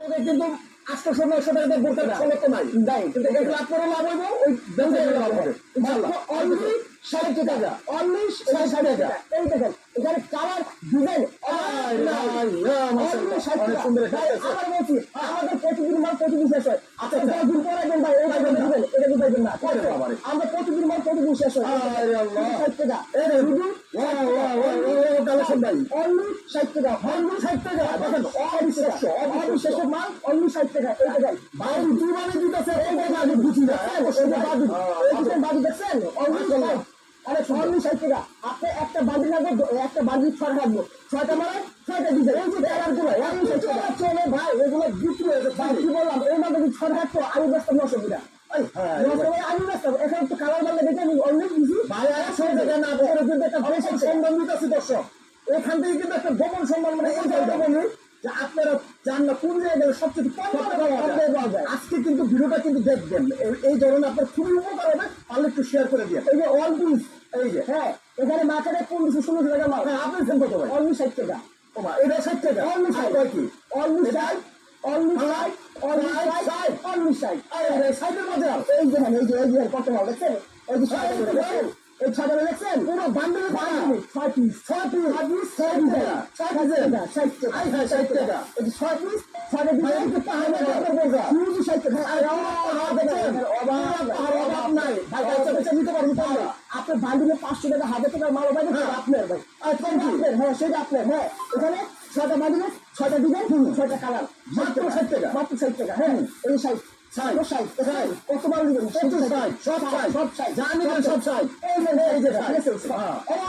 কিন্তু 800-900 টাকা দিয়ে বোরকা সমর্থ নাই কিন্তু এগুলো আপনারা লাভ হইব ওই ব্যবসায়ীরা লাভ হবে অনলি 60 টাকা অনলি 60 টাকা এই দেখেন এখানে কালার ডিজাইন অনেক সুন্দর আবার বলছি আমাদের প্রতিদিন মাল প্রতিদিন শেষ হয় আচ্ছা 10 দিন পরে একদম ভাই এই দিবেন এটা দিবেন না আমরা প্রতিদিন মাল প্রতিদিন শেষ হয় আরে আল্লাহ 60 টাকা এই শুধু কালেকশন ভাই অনলি 60 টাকা অনলি 60 টাকা দেখেন অবিশ্বাস্য মাল অনলি 60 টাকা এই দেখেন ভাই জীবনে দিতেছে এই টাকা আমি বুঝি না এই বাড়ি দেখছেন অনলি আরে অনলি 60 টাকা আপনি একটা বাড়ি লাগবে একটা বাড়ি ছড় রাখবো 6টা মারা 6টা দিবেন এই যে কালারগুলো অনলি 60 টাকা চলে ভাই এগুলো বিক্রি হয়ে গেছে ভাই কি বললাম এই মাঝে যদি ছড় রাখতো আমি ব্যস্ত 900 টাকা আমি ব্যস্ত এখন তো কালার বললে দেখে আমি অনলি দিছি ভাই আর 100 টাকা না বড় কিন্তু একটা ভালো সম্মান দিতেছি দর্শক এখান থেকে কিন্তু একটা গোপন সম্মান মানে এই জায়গাটা বলি যে আপনারা জান না কোন জায়গায় সবচেয়ে কম পাওয়া যায় আজকে কিন্তু ভিডিওটা কিন্তু দেখবেন এই ধরনের আপনার খুবই উপকার হবে পারলে একটু শেয়ার করে দিয়ে এই যে অল পিস এই যে হ্যাঁ এখানে মাথাটা 1500-1600 টাকা মাল হ্যাঁ আপনি সেম কত ভাই অনলি 60 টাকা ওমা এটা 60 টাকা অনলি 60 কি অনলি 60 অনলি 60 অনলি 60 অনলি 60 এই 60 এর মধ্যে এই যে এই যে কত মাল দেখছেন এই যে 60 টাকা এই ছয়টা দেখছেন পুরো বান্ডেলে 6 পিস 6 পিস 60 টাকা 60 টাকা 60 টাকা এই 60 টাকা এই 6 পিস 6টা দিলে একটু পাহাড়ে টাকা বলবা শুধু 60 টাকা আরে দেখেন অভাব নাই ভাই কাছে নিতে পারবো আমরা আপনি বান্ডেলে 500 টাকা 1000 টাকা মাল পাবেন আপনার ভাই আর কোন আপনার হ্যাঁ সেটা আপনার হ্যাঁ এখানে 6টা বান্ডেলে 6টা ডিজাইন 6টা কালার মাত্র 60 টাকা মাত্র 60 টাকা হ্যাঁ এই 60 কত মাল দিবেন সব জানি সব এই যে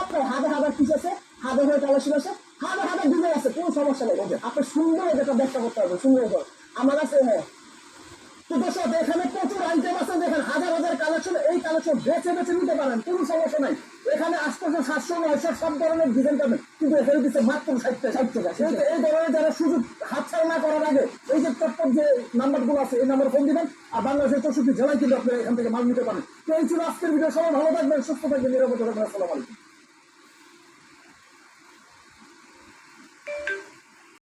আপনার হাজার পিস আছে হাজার কালেকশন আছে হাজার ডিজাইন আছে কোনো সমস্যা নেই আপনার সুন্দর এটা ব্যাখ্যা করতে হবে সুন্দর আমার কাছে হ্যাঁ তো দর্শক এখানে প্রচুর আইটেম আছে দেখেন হাজার কালেকশন এই কালেকশন বেছে বেছে নিতে পারেন কোনো সমস্যা নাই এখানে 800-700-900 সব ধরনের ডিজাইন পাবেন কিন্তু এখানে দিচ্ছে মাত্র 60 টাকা কিন্তু এই ধরনের যারা সুযোগ হাতছাড়া না করার আগে এই যে প্রত্যেক যে নাম্বারগুলো আছে এই নাম্বারে ফোন দিবেন আর বাংলাদেশের 64 জেলায় কিন্তু আপনি এখান থেকে মাল নিতে পারেন তো এই ছিল আজকের ভিডিও সবাই ভালো থাকবেন সুস্থ থাকবেন নিরাপদে থাকবেন আসসালামু আলাইকুম